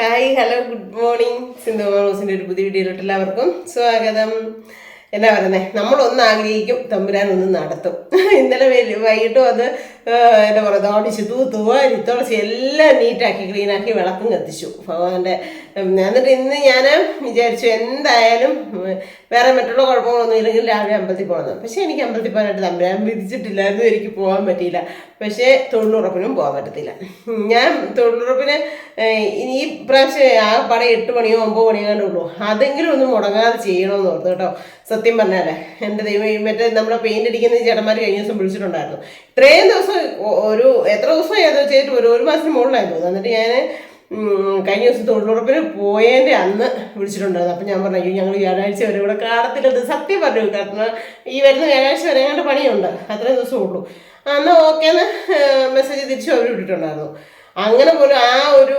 Hi hello good morning. Sindhu മോസിൻ്റെ ഒരു പുതിയ വീഡിയോയിലോട്ട് എല്ലാവർക്കും സ്വാഗതം. എന്നാ പറയുന്നത്, നമ്മളൊന്ന് ആഗ്രഹിക്കും, തമ്പുരാൻ ഒന്ന് നടത്തും. ഇന്നലെ വൈകിട്ടും അത് എന്താ പറയുക, ഓടിച്ച് തൂവാരി തുളച്ച് എല്ലാം നീറ്റാക്കി ക്ലീനാക്കി വിളക്കും കത്തിച്ചു ഭഗവാന്റെ. എന്നിട്ട് ഇന്ന് ഞാൻ വിചാരിച്ചു എന്തായാലും വേറെ മറ്റുള്ള കുഴപ്പങ്ങളൊന്നും ഇല്ലെങ്കിൽ രാവിലെ അമ്പലത്തിൽ പോകണം. പക്ഷേ എനിക്ക് അമ്പലത്തിൽ പോകാനായിട്ട് തമ്പുരാൻ വിധിച്ചിട്ടില്ലായിരുന്നു, എനിക്ക് പോകാൻ പറ്റിയില്ല. പക്ഷേ തൊഴിലുറപ്പിനും പോകാൻ പറ്റത്തില്ല. ഞാൻ തൊഴിലുറപ്പിന് ഈ പ്രാവശ്യം ആ പടം 8 മണിയോ 9 മണിയോ കണ്ടേ ഉള്ളൂ. അതെങ്കിലും ഒന്ന് മുടങ്ങാതെ ചെയ്യണമെന്ന് ഓർത്തു കേട്ടോ. സത്യം പറഞ്ഞാലേ എൻ്റെ ദൈവം, മറ്റേ നമ്മുടെ പെയിൻ്റ് അടിക്കുന്ന ചേട്ടന്മാർ കഴിഞ്ഞ ദിവസം വിളിച്ചിട്ടുണ്ടായിരുന്നു. ഇത്രയും ദിവസം എത്ര ദിവസം ഏതോ ചെയ്തിട്ട് ഒരു മാസത്തിന് മുകളിലായിരുന്നു. എന്നിട്ട് ഞാൻ കഴിഞ്ഞ ദിവസം തൊഴിലുറപ്പിന് പോയതിൻ്റെ അന്ന് വിളിച്ചിട്ടുണ്ടായിരുന്നു. അപ്പം ഞാൻ പറഞ്ഞു, ഞങ്ങൾ വ്യാഴാഴ്ച വരെ ഇവിടെ കാണത്തില്ലത്. സത്യം പറഞ്ഞു, കാരണം ഈ വരുന്ന വ്യാഴാഴ്ച വരെ ഞങ്ങളുടെ പണിയുണ്ട്, അത്രയും ദിവസം ഉള്ളൂ. അന്ന് ഓക്കേന്ന് മെസ്സേജ് തിരിച്ചു അവർ വിട്ടിട്ടുണ്ടായിരുന്നു. അങ്ങനെ പോലും ആ ഒരു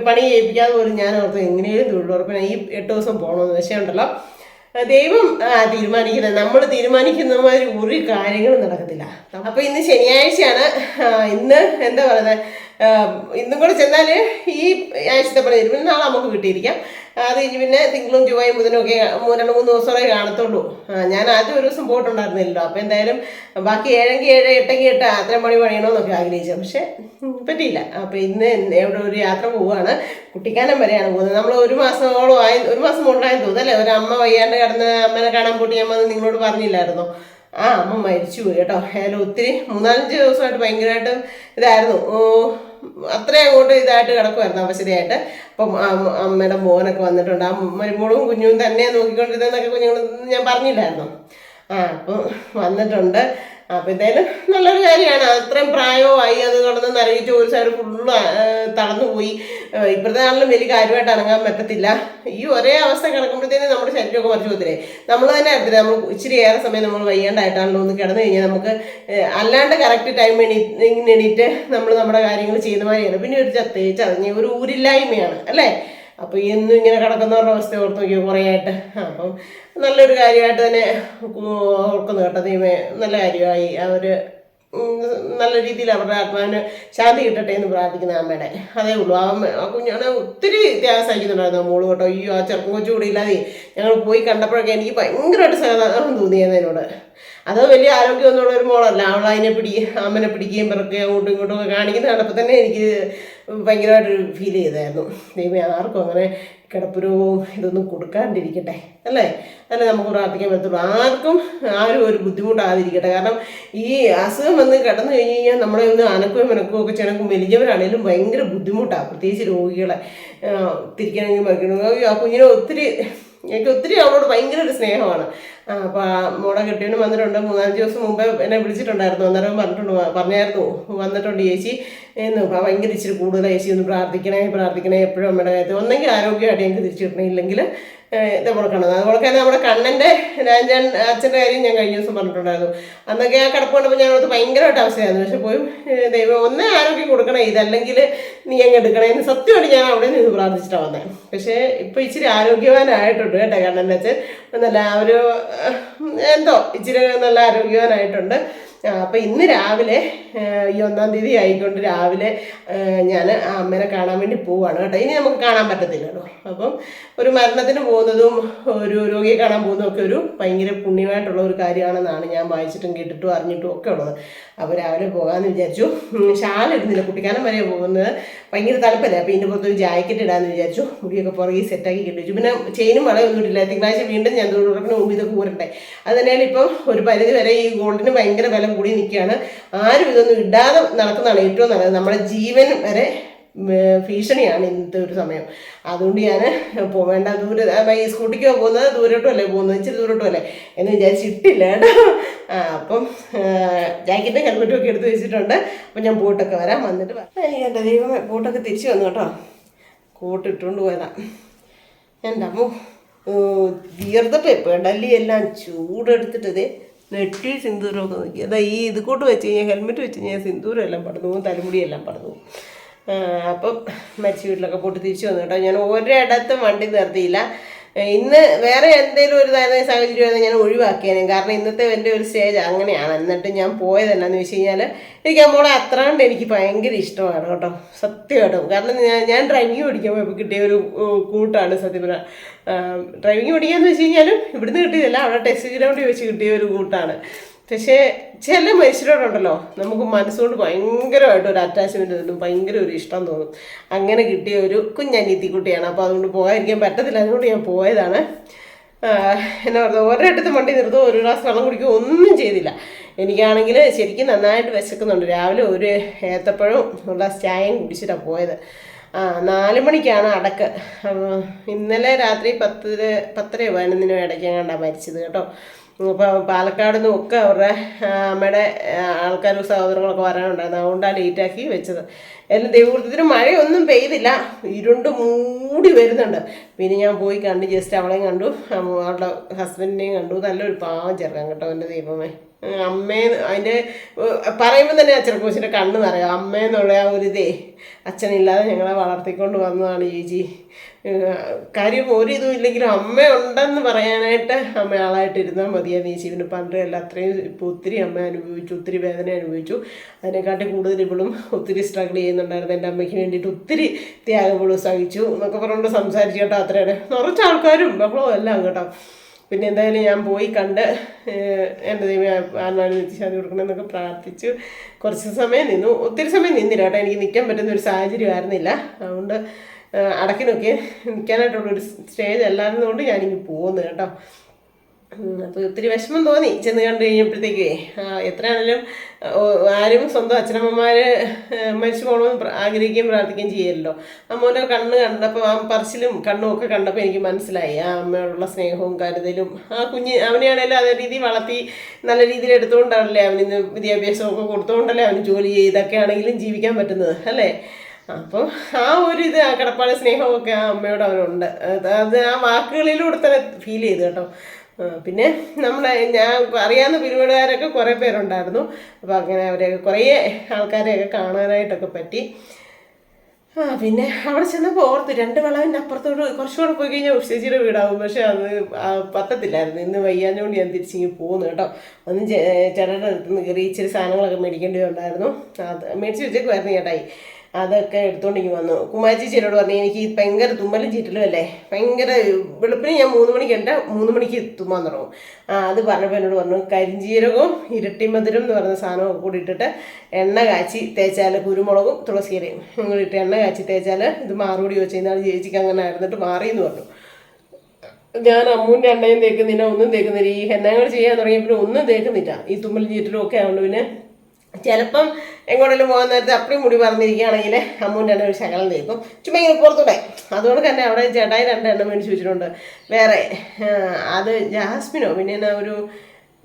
പണി ചെയ്യിപ്പിക്കാതെ പോലും ഞാൻ ഓർത്തു എങ്ങനെയും തൊഴിലുറപ്പിന് ഈ 8 ദിവസം പോകണമെന്ന്. പക്ഷേ ഉണ്ടല്ലോ, ദൈവം തീരുമാനിക്കുന്നത്, നമ്മൾ തീരുമാനിക്കുന്ന മാതിരി ഒരു കാര്യങ്ങളും നടക്കത്തില്ല. അപ്പോൾ ഇന്ന് ശനിയാഴ്ചയാണ്. ഇന്ന് എന്താ പറയുന്നത്, ഇന്നും കൂടെ ചെന്നാൽ ഈ ആഴ്ചത്തെ പണി തരും. നാളെ നമുക്ക് കിട്ടിയിരിക്കാം. അത് കഴിഞ്ഞ് പിന്നെ തിങ്കളും ചൊവ്വയും ബുധനൊക്കെ 2-3 ദിവസമേ കാണത്തുള്ളൂ. ഞാൻ ആദ്യം ഒരു ദിവസം പോയിട്ടുണ്ടായിരുന്നില്ലല്ലോ. അപ്പോൾ എന്തായാലും ബാക്കി 7-7, 8-8 അത്രയും പണി പണിയണമെന്നൊക്കെ ആഗ്രഹിച്ചു. പക്ഷെ പറ്റിയില്ല. അപ്പോൾ ഇന്ന് എവിടെ ഒരു യാത്ര പോവുകയാണ്. കുട്ടിക്കാനം വരെയാണ് പോകുന്നത്. നമ്മൾ 1 മാസം മുകളിലായെന്ന് തോന്നുന്നല്ലേ. ഒരു അമ്മ വയ്യാണ്ട് കിടന്ന് അമ്മനെ കാണാൻ പോട്ടി അമ്മ നിങ്ങളോട് പറഞ്ഞില്ലായിരുന്നോ? ആ അമ്മ മരിച്ചു പോയി കേട്ടോ. അയാലും ഒത്തിരി 3-4 ദിവസമായിട്ട് ഭയങ്കരമായിട്ട് ഇതായിരുന്നു. അത്രയും അങ്ങോട്ട് ഇതായിട്ട് കിടക്കുമായിരുന്നു, അവശതയായിട്ട്. അപ്പം അമ്മയുടെ മോനൊക്കെ വന്നിട്ടുണ്ട്. ആ മരുമോളും കുഞ്ഞും തന്നെ നോക്കിക്കൊണ്ടിരുന്നതൊക്കെ കുഞ്ഞുങ്ങൾ ഞാൻ പറഞ്ഞില്ലായിരുന്നു. അപ്പം വന്നിട്ടുണ്ട്. അപ്പം എന്തായാലും നല്ലൊരു കാര്യമാണ്. അത്രയും പ്രായമായി അത് കടന്ന് നരകിച്ച് ഒരു സൈഡ് ഫുള്ള് തളർന്നു പോയി. ഇപ്പോഴത്തെ നാളിലും വലിയ കാര്യമായിട്ട് ഇറങ്ങാൻ പറ്റത്തില്ല. ഈ ഒരേ അവസ്ഥ കിടക്കുമ്പോഴത്തേനും നമ്മുടെ ശരീരമൊക്കെ മറിച്ച് പോകത്തില്ലേ. നമ്മൾ തന്നെ അറിയത്തില്ല. നമ്മൾ ഇച്ചിരി ഏറെ സമയം നമ്മൾ വയ്യാണ്ടായിട്ടാണല്ലോ ഒന്ന് കിടന്നു കഴിഞ്ഞാൽ നമുക്ക് അല്ലാണ്ട് കറക്റ്റ് ടൈം എണീറ്റ് നമ്മൾ നമ്മുടെ കാര്യങ്ങൾ ചെയ്യുന്ന മാതിരിയാണ്. പിന്നെ ഒരു ചതഞ്ഞ ഒരു ഊരില്ലായ്മയാണ് അല്ലേ. അപ്പോൾ ഇന്നും ഇങ്ങനെ കിടക്കുന്നവരുടെ അവസ്ഥ ഓർത്ത് നോക്കിയോ കുറേ ആയിട്ട്. അപ്പം നല്ലൊരു കാര്യമായിട്ട് തന്നെ ഓർക്കുന്നു കേട്ടോ. ദൈവമേ, നല്ല കാര്യമായി. അവർ നല്ല രീതിയിൽ അവരുടെ ആത്മാവിന് ശാന്തി കിട്ടട്ടെ എന്ന് പ്രാർത്ഥിക്കുന്ന അമ്മയുടെ. അതേ ഉള്ളൂ. ആ കുഞ്ഞാണ് ഒത്തിരി ത്യാഗം സഹിക്കുന്നുണ്ടായിരുന്നു മോള് കേട്ടോ. അയ്യോ, ആ ചെറുപ്പം കൊച്ചു കൂടി ഇല്ലാതെ ഞങ്ങൾ പോയി കണ്ടപ്പോഴൊക്കെ എനിക്ക് ഭയങ്കരമായിട്ട് സഹതാപം തോന്നിയതിനോട്. അത് വലിയ ആരോഗ്യമൊന്നുള്ള ഒരു മോളല്ല. അവൾ അമ്മനെ പിടിക്കുകയും പിറക്കുകയും അങ്ങോട്ടും ഇങ്ങോട്ടും ഒക്കെ കാണിക്കുന്ന കണ്ടപ്പോൾ തന്നെ എനിക്ക് ഭയങ്കരമായിട്ടൊരു ഫീൽ ചെയ്തായിരുന്നു. ദൈവമേ, ആർക്കും അങ്ങനെ കിടപ്പുരവും ഇതൊന്നും കൊടുക്കാണ്ടിരിക്കട്ടെ അല്ലേ. അല്ലേ നമുക്ക് പ്രാർത്ഥിക്കാൻ പറ്റുള്ളൂ. ആരും ഒരു ബുദ്ധിമുട്ടാതിരിക്കട്ടെ. കാരണം ഈ അസുഖം വന്ന് കിടന്നു കഴിഞ്ഞ് കഴിഞ്ഞാൽ നമ്മളെ ഒന്ന് അനക്കുകയും ഒക്കെ ചെയ്യണമെങ്കിൽ വലിയവരാണെങ്കിലും ഭയങ്കര ബുദ്ധിമുട്ടാണ്. പ്രത്യേകിച്ച് രോഗികളെ തിരിക്കണമെങ്കിൽ മറിക്കണമെങ്കിൽ. ആ കുഞ്ഞിനെ എനിക്ക് ഒത്തിരി അവളോട് ഭയങ്കര ഒരു സ്നേഹമാണ്. അപ്പോൾ മോളെ കെട്ടിയവനും വന്നിട്ടുണ്ട്. 3-5 ദിവസം മുമ്പേ എന്നെ വിളിച്ചിട്ടുണ്ടായിരുന്നു. അന്നേരം പറഞ്ഞായിരുന്നു വന്നിട്ടുണ്ട് ചേച്ചി എന്ന്. ഭയങ്കര ഇച്ചിരി കൂടുതലാണ് ചേച്ചി, ഒന്ന് പ്രാർത്ഥിക്കണേ എപ്പോഴും അമ്മയുടെ കാര്യത്തിൽ. ഒന്നെങ്കിൽ ആരോഗ്യമായിട്ട് ഞങ്ങൾക്ക് തിരിച്ചു കിട്ടണം, ഇല്ലെങ്കിൽ ഇത് മുടക്കണം. അതുപോലെ തന്നെ നമ്മുടെ കണ്ണൻ്റെ രാജൻ അച്ഛൻ്റെ കാര്യം ഞാൻ കഴിഞ്ഞ ദിവസം പറഞ്ഞിട്ടുണ്ടായിരുന്നു. അന്നൊക്കെ ആ കിടപ്പ് കണ്ടപ്പോൾ ഞാനത് ഭയങ്കരമായിട്ട് അവസ്ഥയായിരുന്നു. പക്ഷെ പോയി ദൈവം ഒന്നേ ആരോഗ്യം കൊടുക്കണേ, ഇതല്ലെങ്കിൽ നീ അങ്ങ് എടുക്കണേ എന്ന് സത്യമായിട്ട് ഞാൻ അവിടെ നിന്ന് പ്രാർത്ഥിച്ചിട്ടാണ് വന്നത്. പക്ഷേ ഇപ്പോൾ ഇച്ചിരി ആരോഗ്യവാനായിട്ടുണ്ട് കേട്ടോ കണ്ണൻ്റെ അച്ഛൻ. നല്ല ഒരു എന്തോ ഇച്ചിരി നല്ല ആരോഗ്യവാനായിട്ടുണ്ട്. അപ്പം ഇന്ന് രാവിലെ ഈ 1-ാം തീയതി ആയിക്കൊണ്ട് രാവിലെ ഞാൻ ആ അമ്മേനെ കാണാൻ വേണ്ടി പോവുകയാണ് കേട്ടോ. ഇനി നമുക്ക് കാണാൻ പറ്റത്തില്ലല്ലോ. അപ്പം ഒരു മരണത്തിന് പോകുന്നതും ഒരു രോഗിയെ കാണാൻ പോകുന്നതും ഒക്കെ ഒരു ഭയങ്കര പുണ്യമായിട്ടുള്ള ഒരു കാര്യമാണെന്നാണ് ഞാൻ വായിച്ചിട്ടും കേട്ടിട്ടും അറിഞ്ഞിട്ടും ഒക്കെ ഉള്ളത്. അപ്പോൾ രാവിലെ പോകാമെന്ന് വിചാരിച്ചു. ഷാലിടുന്നില്ല, കുട്ടിക്കാനം വരെ പോകുന്നത് ഭയങ്കര തണുപ്പല്ലേ. അപ്പോൾ ഇതിൻ്റെ പുറത്തൊരു ജാക്കറ്റ് ഇടാമെന്ന് വിചാരിച്ചു. മുടിയൊക്കെ പുറകെ സെറ്റാക്കി കെട്ടിച്ചു. പിന്നെ ചെയിനും വളയൊന്നും ഇട്ടില്ല. തിങ്കളാഴ്ച വീണ്ടും ഞാൻ തൊഴിലുറപ്പിന് മുമ്പ് ഇതൊക്കെ ഊരട്ടെ. അത് തന്നെയാണ് ഇപ്പം ഒരു പരിധി വരെ ഈ ഗോൾഡിന് ഭയങ്കര വില കൂടി നിൽക്കുകയാണ്. ആരും ഇതൊന്നും ഇടാതെ നടക്കുന്നതാണ് ഏറ്റവും നല്ലത്. നമ്മുടെ ജീവൻ വരെ ഭീഷണിയാണ് ഇന്നത്തെ ഒരു സമയം. അതുകൊണ്ട് ഞാൻ പോവേണ്ട ഈ സ്കൂട്ടിക്കോ പോകുന്നത് ദൂരോട്ടും അല്ലേ പോകുന്നത്, ഇച്ചിരി ദൂരോട്ടും അല്ലേ എന്ന് വിചാരിച്ചിട്ടില്ല കേട്ടോ. അപ്പം ജാക്കറ്റും ഹെൽമെറ്റും ഒക്കെ എടുത്ത് വെച്ചിട്ടുണ്ട്. അപ്പം ഞാൻ ബോട്ടൊക്കെ വന്നിട്ട് എൻ്റെ ദൈവമേ, ബോട്ടൊക്കെ തിരിച്ചു വന്നു കേട്ടോ. കോട്ട് ഇട്ടുകൊണ്ട് പോയതാണ്. എൻ്റെ അമ്മ തീർത്തപ്പോൾ പെടലിയെല്ലാം ചൂടെടുത്തിട്ടതേ നെറ്റി സിന്ദൂരമൊക്കെ നോക്കി. അതാ ഈ ഇത് കൂട്ട് വെച്ച് കഴിഞ്ഞാൽ ഹെൽമെറ്റ് വെച്ച് കഴിഞ്ഞാൽ സിന്ദൂരം എല്ലാം പടന്നു പോകും, തലമുടിയെല്ലാം പടന്നു പോകും. അപ്പം മരിച്ച വീട്ടിലൊക്കെ പോയിട്ട് തിരിച്ചു വന്നു കേട്ടോ. ഞാൻ ഒരിടത്തും വണ്ടി നിർത്തിയില്ല. ഇന്ന് വേറെ എന്തെങ്കിലും ഒരു സാഹചര്യമായിരുന്നു ഞാൻ ഒഴിവാക്കിയേനെ. കാരണം ഇന്നത്തെ എൻ്റെ ഒരു സ്റ്റേജ് അങ്ങനെയാണ്. എന്നിട്ട് ഞാൻ പോയത് എന്നാന്ന് വെച്ച് കഴിഞ്ഞാൽ എനിക്ക് ആ മോളെ അത്രാണ്ട് എനിക്ക് ഭയങ്കര ഇഷ്ടമാണ് കേട്ടോ, സത്യമായിട്ടും. കാരണം ഞാൻ ഡ്രൈവിങ് പഠിക്കാൻ പോയപ്പോൾ കിട്ടിയ ഒരു കൂട്ടാണ് സത്യം പറഞ്ഞാൽ. ഡ്രൈവിങ് പഠിക്കാന്ന് വെച്ച് കഴിഞ്ഞാലും ഇവിടുന്ന് കിട്ടിയതല്ല, അവിടെ ടെസ്റ്റ് ഗ്രൗണ്ടിൽ വെച്ച് കിട്ടിയ ഒരു കൂട്ടാണ്. പക്ഷേ ചില മനുഷ്യരോടുണ്ടല്ലോ നമുക്ക് മനസ്സുകൊണ്ട് ഭയങ്കരമായിട്ട് ഒരു അറ്റാച്ച്മെൻറ്റ് തോന്നും, ഭയങ്കര ഒരു ഇഷ്ടം തോന്നും. അങ്ങനെ കിട്ടിയ ഒരു കുഞ്ഞനിയത്തിക്കുട്ടിയാണ്. അപ്പോൾ അതുകൊണ്ട് പോകാതിരിക്കാൻ പറ്റത്തില്ല, അതുകൊണ്ട് ഞാൻ പോയതാണ്. എന്നാ പറയുക, ഒരിടത്ത് വണ്ടി നിർത്തുമോ, ഒരു ഗ്ലാസ് വെള്ളം കുടിക്കുകയോ ഒന്നും ചെയ്തില്ല. എനിക്കാണെങ്കിൽ ശരിക്കും നന്നായിട്ട് വിശക്കുന്നുണ്ട്. രാവിലെ ഒരു ഏത്തപ്പഴവും ഉള്ള ചായയും കുടിച്ചിട്ടാണ് പോയത്. 4 മണിക്കാണ് അടക്ക്. ഇന്നലെ രാത്രി 10-11 ഇടയ്ക്കെങ്ങാണ്ടാണ് മരിച്ചത് കേട്ടോ. അപ്പോൾ പാലക്കാട് നിന്നും ഒക്കെ അവരുടെ അമ്മയുടെ ആൾക്കാരും സഹോദരങ്ങളൊക്കെ വരാനുണ്ടായിരുന്നു. അതുകൊണ്ടാണ് ലേറ്റാക്കി വെച്ചത്. എല്ലാം ദൈവവൃത്തത്തിന് മഴയൊന്നും പെയ്തില്ല, ഇരുണ്ട് മൂടി വരുന്നുണ്ട്. പിന്നെ ഞാൻ പോയി കണ്ടു, ജസ്റ്റ് അവളെയും കണ്ടു, അവളുടെ ഹസ്ബൻഡിനെയും കണ്ടു. നല്ലൊരു പാവം ചെറുക്കാൻ കേട്ടോ, എൻ്റെ ദൈവമേ. അമ്മേന്ന് അതിൻ്റെ പറയുമ്പോൾ തന്നെ ആ ചെറുക്കോച്ചിൻ്റെ കണ്ണ് നിറയാം. അമ്മയെന്നുള്ള ആ ഒരു ഇതേ, അച്ഛനില്ലാതെ ഞങ്ങളെ വളർത്തിക്കൊണ്ട് വന്നതാണ് ചേച്ചി. കാര്യം ഒരിതും ഇല്ലെങ്കിലും അമ്മയുണ്ടെന്ന് പറയാനായിട്ട് അമ്മ ആളായിട്ട് ഇരുന്നാൽ മതിയായിരുന്നു ചേച്ചി. പിന്നെ പണ്ടല്ല, അത്രയും ഇപ്പോൾ ഒത്തിരി അമ്മ അനുഭവിച്ചു, ഒത്തിരി വേദന അനുഭവിച്ചു. അതിനെക്കാട്ടി കൂടുതൽ ഇവളും ഒത്തിരി സ്ട്രഗിൾ ചെയ്യുന്നുണ്ടായിരുന്നു. എൻ്റെ അമ്മയ്ക്ക് വേണ്ടിയിട്ട് ഒത്തിരി ത്യാഗങ്ങളും സഹിച്ചു എന്നൊക്കെ പറഞ്ഞുകൊണ്ട് സംസാരിച്ചു കേട്ടോ. അത്രയാണ് നിറച്ച ആൾക്കാരും ബഹളവും എല്ലാം കേട്ടോ. പിന്നെ എന്തായാലും ഞാൻ പോയി കണ്ട് എൻ്റെ ദൈവം ആത്മാവിന് നിത്യശാന്തി കൊടുക്കണമെന്നൊക്കെ പ്രാർത്ഥിച്ചു. കുറച്ച് സമയം നിന്നു, ഒത്തിരി സമയം നിന്നില്ല കേട്ടോ. എനിക്ക് നിൽക്കാൻ പറ്റുന്ന ഒരു സാഹചര്യമായിരുന്നില്ല. അതുകൊണ്ട് അടക്കിനൊക്കെ നിൽക്കാനായിട്ടുള്ളൊരു സ്റ്റേജ് അല്ലായിരുന്നതുകൊണ്ട് ഞാനിങ്ങ് പോകുന്നു കേട്ടോ. അപ്പോൾ ഒത്തിരി വിഷമം തോന്നി ചെന്ന് കണ്ടു കഴിഞ്ഞപ്പോഴത്തേക്കേ. എത്രയാണെങ്കിലും ആരും സ്വന്തം അച്ഛനമ്മമാർ മരിച്ചു പോകണമെന്ന് ആഗ്രഹിക്കുകയും പ്രാർത്ഥിക്കുകയും ചെയ്യല്ലോ. അമ്മോൻ്റെ കണ്ണ് കണ്ടപ്പോൾ ആ പറച്ചിലും കണ്ണും ഒക്കെ കണ്ടപ്പോൾ എനിക്ക് മനസ്സിലായി ആ അമ്മയോടുള്ള സ്നേഹവും കരുതലും. ആ കുഞ്ഞ് അവനെയാണെങ്കിലും അതേ രീതിയിൽ വളർത്തി നല്ല രീതിയിൽ എടുത്തുകൊണ്ടാണല്ലേ അവനിന്ന് വിദ്യാഭ്യാസമൊക്കെ കൊടുത്തുകൊണ്ടല്ലേ അവന് ജോലി ചെയ്തൊക്കെ ആണെങ്കിലും ജീവിക്കാൻ പറ്റുന്നത് അല്ലേ. അപ്പോൾ ആ ഒരു ഇത്, ആ കടപ്പാട് സ്നേഹമൊക്കെ ആ അമ്മയോട് അവനുണ്ട്. അത് ആ വാക്കുകളിലൂടെ തന്നെ ഫീൽ ചെയ്തു കേട്ടോ. പിന്നെ ഞാൻ അറിയാവുന്ന പിരിവുകാരൊക്കെ കുറേ പേരുണ്ടായിരുന്നു. അപ്പോൾ അങ്ങനെ അവരെയൊക്കെ കുറേ ആൾക്കാരെയൊക്കെ കാണാനായിട്ടൊക്കെ പറ്റി. പിന്നെ അവിടെ ചെന്നപ്പോൾ ഓർത്ത് 2 വളവിൻ്റെ അപ്പുറത്തോട്ട് കുറച്ചുകൂടെ പോയി കഴിഞ്ഞാൽ ഉഷേച്ചിയുടെ വീടാവും. പക്ഷെ അത് പറ്റത്തില്ലായിരുന്നു. ഇന്ന് വയ്യാഞ്ഞുകൊണ്ട് ഞാൻ തിരിച്ചിങ്ങ് പോകുന്നു കേട്ടോ. ഒന്നും ചേട്ടൻ്റെ അടുത്ത് നിന്ന് കയറി ഇച്ചിരി സാധനങ്ങളൊക്കെ മേടിക്കേണ്ടി ഉണ്ടായിരുന്നു. അത് മേടിച്ച് വെച്ചേക്കുമായിരുന്നു ചേട്ടായി. അതൊക്കെ എടുത്തുകൊണ്ടിങ്ങി വന്നു. കുമാരി ചേച്ചിയോട് പറഞ്ഞു, എനിക്ക് ഭയങ്കര തുമ്മലും ചീറ്റലും അല്ലേ, ഭയങ്കര വെളുപ്പിന് ഞാൻ 3 മണിക്ക് 3 മണിക്ക് തുമ്മാൻ തുടങ്ങും. അത് പറഞ്ഞപ്പോൾ എന്നോട് പറഞ്ഞു, കരിഞ്ജീരകവും ഇരട്ടിമധുരം എന്ന് പറയുന്ന സാധനമൊക്കെ കൂടി ഇട്ടിട്ട് എണ്ണ കാച്ചി തേച്ചാൽ, കുരുമുളകും തുളസിയിലയും കൂടി ഇട്ട് എണ്ണ കാച്ചി തേച്ചാൽ ഇത് മാറുകൂടി വെച്ച് കഴിഞ്ഞാൽ ചേച്ചിക്ക് അങ്ങനെ ആയിരുന്നിട്ട് മാറിയെന്ന് പറഞ്ഞു. ഞാൻ അമ്മൂൻ്റെ എണ്ണയും തേക്കുന്നില്ല, ഒന്നും തേക്കുന്നില്ല. ഈ ഹെന്നങ്ങൾ ചെയ്യാൻ തുടങ്ങിയപ്പോൾ ഒന്നും തേക്കുന്നില്ല. ഈ തുമ്മലും ചീറ്റലും ഒക്കെ ആവുകൊണ്ട് പിന്നെ ചിലപ്പം എങ്ങോട്ടെങ്കിലും പോകാൻ നേരത്തെ അപ്പഴും മുടി പറഞ്ഞിരിക്കുകയാണെങ്കിൽ അമ്മൂൻ്റെ എണ്ണ ഒരു ശകലം തേക്കും, ചുമ്മാ ഇങ്ങനെ പുറത്തൂടെ. അതുകൊണ്ട് തന്നെ അവിടെ ചേട്ടായി 2 എണ്ണം മേടിച്ച് വെച്ചിട്ടുണ്ട്. വേറെ അത് ജാസ്മിനോ പിന്നെ എന്നാ ഒരു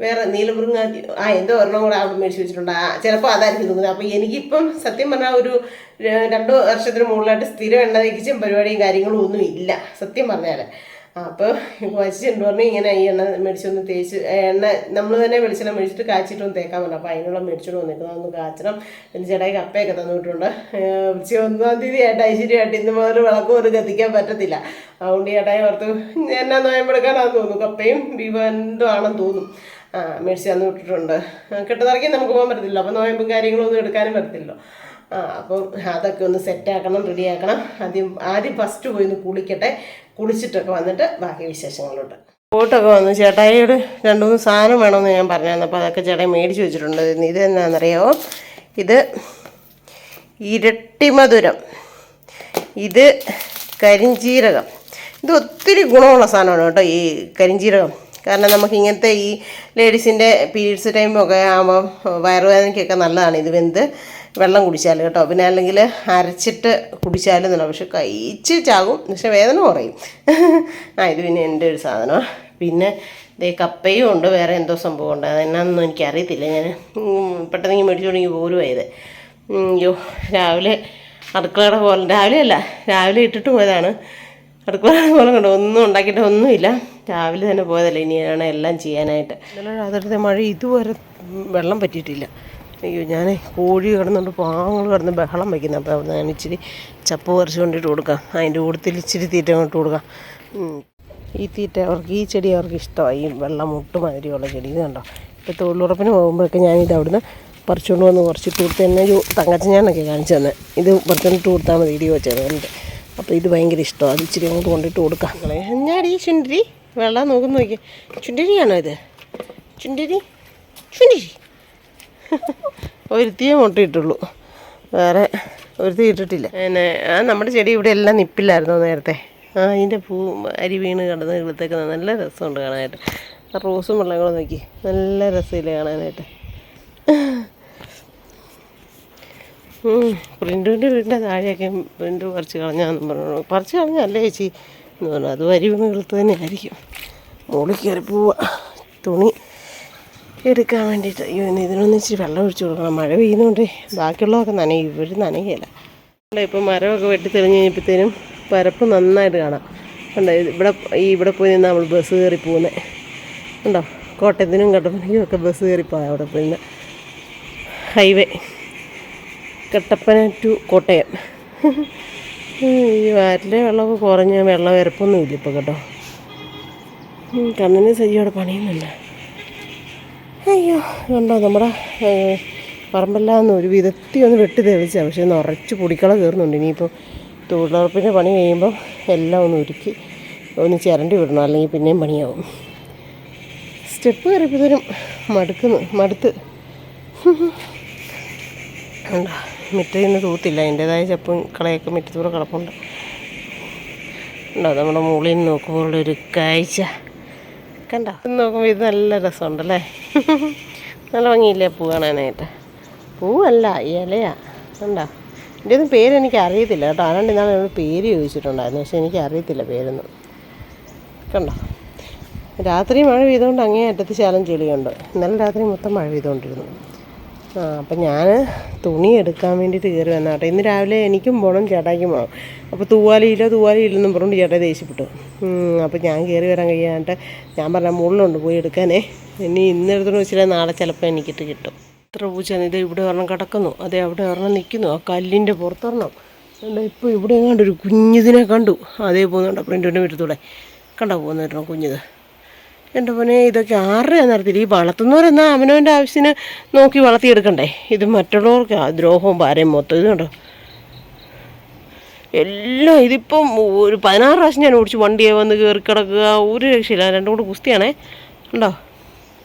വേറെ നീലമൃങ്ങാതി എന്തോ ഒരെണ്ണം കൂടെ അവിടെ മേടിച്ച് വെച്ചിട്ടുണ്ട്. ചിലപ്പോൾ അതായിരിക്കും തോന്നുന്നത്. അപ്പോൾ എനിക്കിപ്പം സത്യം പറഞ്ഞാൽ ഒരു 2 വർഷത്തിന് മുകളിലായിട്ട് സ്ഥിരം എണ്ണ തേക്കിച്ചും പരിപാടിയും കാര്യങ്ങളും ഒന്നും ഇല്ല സത്യം പറഞ്ഞാൽ. അപ്പോൾ വച്ചിട്ടുണ്ട് പറഞ്ഞു, ഇങ്ങനെ ഈ എണ്ണ മേടിച്ചൊന്ന് തേച്ച് എണ്ണ നമ്മൾ തന്നെ വെളിച്ചെണ്ണ മേടിച്ചിട്ട് കാച്ചിട്ടൊന്ന് തേക്കാൻ പറഞ്ഞു. അപ്പോൾ അതിനുള്ള മേടിച്ചോണ്ട് വന്നിരിക്കുന്നത് അതൊന്ന് കാച്ചണം. എൻ്റെ ചേട്ടായി കപ്പയൊക്കെ തന്നിട്ടുണ്ട്. 1-ാം തീയതി ആയിട്ട് ഐശ്വര്യമായിട്ട് ഇന്ന് മുതൽ വിളക്ക് പോലും കത്തിക്കാൻ പറ്റത്തില്ല. അതുകൊണ്ട് ചേട്ടായി ഓർത്ത് എന്നാ നോയമ്പെടുക്കാനാണെന്ന് തോന്നുന്നു, കപ്പയും ബീഫ് എന്തോ ആണെന്ന് തോന്നും. മേടിച്ച് തന്നു വിട്ടിട്ടുണ്ട്. കെട്ടുതറയ്ക്കും നമുക്ക് പോകാൻ പറ്റത്തില്ല, അപ്പോൾ നോയമ്പും കാര്യങ്ങളും ഒന്നും എടുക്കാനും പറ്റത്തില്ലല്ലോ. അപ്പം അതൊക്കെ ഒന്ന് സെറ്റാക്കണം, റെഡിയാക്കണം. ആദ്യം ഫസ്റ്റ് പോയി ഒന്ന് കുളിക്കട്ടെ. കുളിച്ചിട്ടൊക്കെ വന്നിട്ട് ബാക്കി വിശേഷങ്ങളുണ്ട്. പോയിട്ടൊക്കെ വന്നു. ചേട്ടായിയോട് 2-3 സാധനം വേണമെന്ന് ഞാൻ പറഞ്ഞായിരുന്നു. അപ്പോൾ അതൊക്കെ ചേട്ടായി മേടിച്ച് വെച്ചിട്ടുണ്ട്. ഇത് എന്നാണെന്നറിയാമോ? ഇത് ഇരട്ടിമധുരം, ഇത് കരിഞ്ജീരകം. ഇത് ഒത്തിരി ഗുണമുള്ള സാധനമാണ് കേട്ടോ ഈ കരിഞ്ജീരകം. കാരണം നമുക്ക് ഇങ്ങനത്തെ ഈ ലേഡീസിൻ്റെ പീരീഡ്സ് ടൈമൊക്കെ ആകുമ്പോൾ വയറുവേദനയ്ക്കൊക്കെ നല്ലതാണ് ഇത് വെന്ത് വെള്ളം കുടിച്ചാൽ കേട്ടോ. പിന്നെ അല്ലെങ്കിൽ അരച്ചിട്ട് കുടിച്ചാലും നല്ല, പക്ഷെ കഴിച്ച് ചാകും, പക്ഷെ വേദന കുറയും. ഇത് പിന്നെ എൻ്റെ ഒരു സാധനമാണ്. പിന്നെ ഇതേ കപ്പയും ഉണ്ട്, വേറെ എന്തോ സംഭവം ഉണ്ട്, അതെന്നാന്നൊന്നും എനിക്കറിയത്തില്ല. ഞാൻ പെട്ടെന്ന് മേടിച്ചു തുടങ്ങി പോലും ആയത്. അയ്യോ, രാവിലെ അടുക്കളയുടെ പോലെ, രാവിലെ ഇട്ടിട്ട് പോയതാണ്. അടുക്കളയുടെ പോലെ കണ്ടോ, ഒന്നും ഉണ്ടാക്കിയിട്ട് ഒന്നുമില്ല. രാവിലെ തന്നെ പോയതല്ലേ, ഇനിയാണ് എല്ലാം ചെയ്യാനായിട്ട്. ഇന്നലെ രാത്രിത്തെ മഴ ഇതുവരെ വെള്ളം പറ്റിയിട്ടില്ല. അയ്യോ, ഞാൻ കോഴി കിടന്നുകൊണ്ട് പാവങ്ങൾ കിടന്ന് ബഹളം വയ്ക്കുന്നത്. അപ്പോൾ അവിടെ ഞാൻ ഇച്ചിരി ചപ്പ് പറിച്ച് കൊണ്ടിട്ട് കൊടുക്കാം. അതിൻ്റെ കൂട്ടത്തിൽ ഇച്ചിരി തീറ്റ കൊണ്ട് കൊടുക്കാം. ഈ തീറ്റ അവർക്ക് ഈ ചെടി അവർക്ക് ഇഷ്ടമായി. ഈ വെള്ളം മുട്ടുമാതിരിയുള്ള ചെടി ഇത് കണ്ടോ. ഇപ്പോൾ തൊഴിലുറപ്പിന് പോകുമ്പോഴൊക്കെ ഞാനിത് അവിടുന്ന് പറിച്ചുകൊണ്ട് വന്ന് കുറച്ചിട്ട് കൊടുത്ത് തന്നെ തങ്കച്ച ഞാനൊക്കെ കാണിച്ചു തന്നെ. ഇത് പറിച്ചുകൊണ്ടിട്ട് കൊടുത്താൽ മതി ഇടി വെച്ചതുകൊണ്ട്. അപ്പോൾ ഇത് ഭയങ്കര ഇഷ്ടമാണ്. അത് ഇച്ചിരി അങ്ങോട്ട് കൊണ്ടിട്ട് കൊടുക്കാം. ഞാനീ ചുണ്ടരി വെള്ളം നോക്കുന്നു നോക്കി. ചുണ്ടരിയാണോ ഇത്? ചുണ്ടരി ഒരുത്തിയേ മുട്ടയിട്ടുള്ളൂ, വേറെ ഒരുത്തി ഇട്ടിട്ടില്ല. പിന്നെ നമ്മുടെ ചെടി ഇവിടെ എല്ലാം നിപ്പില്ലായിരുന്നു നേരത്തെ. അതിൻ്റെ അരി വീണ് കിടന്ന് കിളത്തേക്ക് നല്ല രസമുണ്ട് കാണാനായിട്ട്. ആ റോസും വെള്ളങ്ങളും നോക്കി നല്ല രസമില്ല കാണാനായിട്ട്. പ്രിൻറ്റുവിൻ്റെ വീടിൻ്റെ താഴെയൊക്കെ പ്രിൻറ്റ് പറിച്ച് കളഞ്ഞാന്ന് പറഞ്ഞു. പറിച്ച് കളഞ്ഞല്ലേ ചേച്ചി എന്ന് പറഞ്ഞു. അത് അരി വീണ് കിളുത്ത് തന്നെ ആയിരിക്കും. മുകളിൽ കയറി പോവുക തുണി എടുക്കാൻ വേണ്ടിയിട്ട്. അയ്യോ ഇതിനൊന്നും ഇച്ചിരി വെള്ളം ഒഴിച്ചു കൊടുക്കണം. മഴ പെയ്യുന്നുണ്ട്. ബാക്കിയുള്ളതൊക്കെ നനയും, ഇവർ നനയുകയില്ല. ഇപ്പം മരമൊക്കെ വെട്ടി തെളിഞ്ഞ് കഴിഞ്ഞപ്പോഴത്തേനും പരപ്പ് നന്നായിട്ട് കാണാം. കണ്ടോ ഇവിടെ പോയി നിന്ന് നമ്മൾ ബസ് കയറി പോകുന്നത് ഉണ്ടോ. കോട്ടയത്തിനും കട്ടപ്പനയ്ക്കും ഒക്കെ ബസ് കയറിപ്പോയാൽ അവിടെ പോയി നിന്ന് ഹൈവേ കട്ടപ്പന ടു കോട്ടയം. ഈ വാറ്റിലെ വെള്ളമൊക്കെ കുറഞ്ഞ വെള്ളം ഇരപ്പൊന്നുമില്ല ഇപ്പോൾ കേട്ടോ. കണ്ണിന് സജിയോടെ പണിയുന്നുണ്ട്. അയ്യോ കണ്ടോ നമ്മുടെ പറമ്പെല്ലാം ഒരു വിധത്തിൽ ഒന്ന് വെട്ടി തെളിച്ചാണ്. പക്ഷേ നിറച്ച് പൊടിക്കള കയറുന്നുണ്ട്. ഇനിയിപ്പോൾ തൊഴിലുറപ്പിൻ്റെ പണി കഴിയുമ്പോൾ എല്ലാം ഒന്ന് ഒരുക്കി ഒന്ന് ചിരണ്ടി വിടണം, അല്ലെങ്കിൽ പിന്നെയും പണിയാവും. സ്റ്റെപ്പ് കയറിയപ്പോഴത്തേനും മടുത്ത് ഉണ്ടോ. മുറ്റയിൽ നിന്ന് തൂത്തില്ല, അതിൻ്റേതായ ചപ്പും കളയൊക്കെ മുറ്റത്തൂടെ കിടപ്പുണ്ട്. ഉണ്ടോ നമ്മുടെ മുകളിൽ നിന്ന് നോക്കുമ്പോഴുള്ളൊരു കാഴ്ച കണ്ടോ. നോക്കുമ്പോൾ ഇത് നല്ല രസമുണ്ടല്ലേ. നല്ല ഭംഗിയില്ലേ പൂ കാണാനായിട്ട്. പൂവല്ല ഇലയാ കണ്ടോ. എൻ്റെ ഒന്നും പേരെനിക്ക് അറിയത്തില്ല കേട്ടോ. ആരാണ്ട് ഇന്നാണ് എന്നോട് പേര് ചോദിച്ചിട്ടുണ്ടായിരുന്നു, പക്ഷേ എനിക്ക് അറിയത്തില്ല പേരൊന്നും. കണ്ടോ രാത്രി മഴ പെയ്തുകൊണ്ട് അങ്ങേ അറ്റത്ത് ശാലം ചെളിയുണ്ട്. ഇന്നലെ രാത്രി മൊത്തം മഴ പെയ്തുകൊണ്ടിരുന്നു. അപ്പം ഞാൻ തുണി എടുക്കാൻ വേണ്ടിയിട്ട് കയറി വന്ന കേട്ടോ. ഇന്ന് രാവിലെ എനിക്കും പോകണം ചേട്ടായിക്കും പോകണം. അപ്പോൾ തൂവാലിയില്ലെന്നും പറഞ്ഞുകൊണ്ട് ചേട്ടായി ദേഷ്യപ്പെട്ടു. അപ്പോൾ ഞാൻ കയറി വരാൻ കഴിയാനായിട്ട് ഞാൻ പറഞ്ഞ മുകളിലുണ്ട് പോയി എടുക്കാനേ. ഇന്നെടുത്തോണ്ട് വെച്ചില്ല, നാളെ ചിലപ്പോൾ എനിക്കിട്ട് കിട്ടും. ഇത്ര പൂച്ചാണ് ഇത്. ഇവിടെ ഒരെണ്ണം കിടക്കുന്നു, അതെ അവിടെ ഒരെണ്ണം നിൽക്കുന്നു. ആ കല്ലിൻ്റെ പുറത്തൊരെണ്ണം അല്ല. ഇപ്പോൾ ഇവിടെ എങ്ങാണ്ട് ഒരു കുഞ്ഞിതിനെ കണ്ടു, അതേ പോകുന്നുണ്ടോ പ്രിൻറ്റുവിൻ്റെ വീട്ടിലൂടെ കണ്ടോ പോകുന്ന കുഞ്ഞിത്. എൻ്റെ പൊന്നെ ഇതൊക്കെ ആരുടെയാണ് നടത്തില്ല. ഈ വളർത്തുന്നവരെന്നാൽ അവനവൻ്റെ ആവശ്യത്തിന് നോക്കി വളർത്തിയെടുക്കണ്ടേ. ഇത് മറ്റുള്ളവർക്ക് ദ്രോഹവും ഭാരയും മൊത്തം. ഇത് കണ്ടോ എല്ലാം. ഇതിപ്പം ഒരു 16 പ്രാവശ്യം ഞാൻ ഓടിച്ച് വണ്ടിയെ വന്ന് കയറി കിടക്കുക, ഒരു രക്ഷയില്ല. രണ്ടും കൂടെ കുസ്തിയാണേ ഉണ്ടോ.